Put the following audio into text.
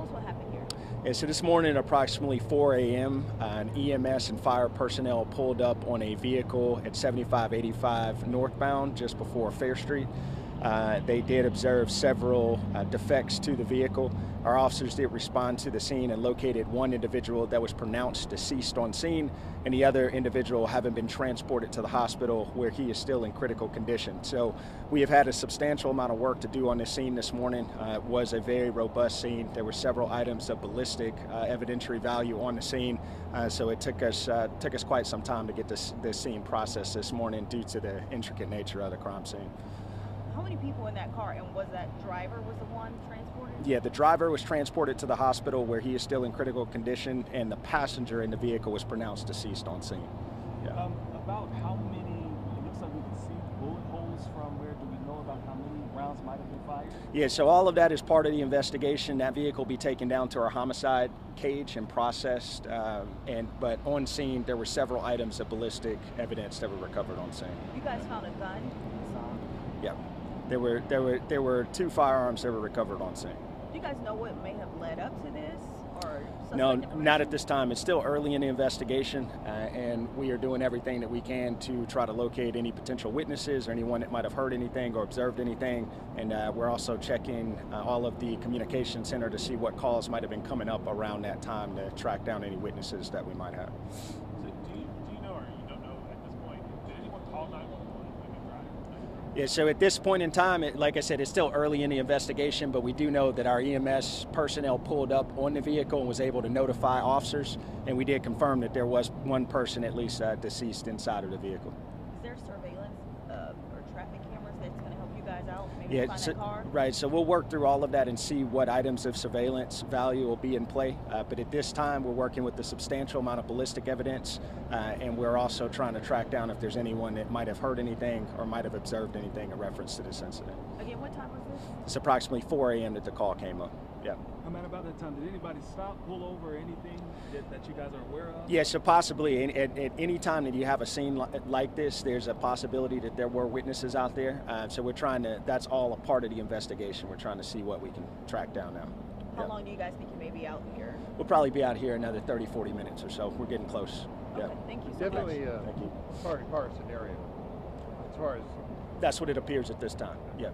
us what happened here. Yeah, so this morning, approximately 4 a.m., an EMS and fire personnel pulled up on a vehicle at 7585 northbound just before Fair Street. They did observe several defects to the vehicle. Our officers did respond to the scene and located one individual that was pronounced deceased on scene, and the other individual having been transported to the hospital where he is still in critical condition. So we have had a substantial amount of work to do on this scene this morning. It was a very robust scene. There were several items of ballistic evidentiary value on the scene, so it took us quite some time to get this scene processed this morning due to the intricate nature of the crime scene. How many people in that car, and was that driver was the one transported? Yeah, the driver was transported to the hospital where he is still in critical condition, and the passenger in the vehicle was pronounced deceased on scene. Yeah. About how many, it looks like we can see bullet holes from where, do we know about how many rounds might have been fired? Yeah, so all of that is part of the investigation. That vehicle will be taken down to our homicide cage and processed, but on scene there were several items of ballistic evidence that were recovered on scene. You guys found a gun? Yeah. There were two firearms that were recovered on scene. Do you guys know what may have led up to this, or no, not at this time. It's still early in the investigation, and we are doing everything that we can to try to locate any potential witnesses or anyone that might have heard anything or observed anything. And we're also checking all of the communication center to see what calls might have been coming up around that time to track down any witnesses that we might have. So do you know, or you don't know at this point, did anyone call 911? Yeah, so at this point in time, like I said, it's still early in the investigation, but we do know that our EMS personnel pulled up on the vehicle and was able to notify officers, and we did confirm that there was one person at least deceased inside of the vehicle. Is there surveillance or traffic cameras that's going to help you guys out? Maybe Yeah, find so, that car? right, so we'll work through all of that and see what items of surveillance value will be in play, but at this time we're working with a substantial amount of ballistic evidence, and we're also trying to track down if there's anyone that might have heard anything or might have observed anything in reference to this incident. Again, what time was this? It's approximately 4 a.m. that the call came up. Yeah. I mean, about that time, did anybody stop, pull over, anything that you guys are aware of? Yeah, so possibly at any time that you have a scene like this, there's a possibility that there were witnesses out there. So we're trying to, that's all a part of the investigation. We're trying to see what we can track down now. How long do you guys think you may be out here? We'll probably be out here another 30, 40 minutes or so. We're getting close. Okay, Yeah. thank you so Definitely much. a target car scenario as far as That's what it appears at this time. Yeah.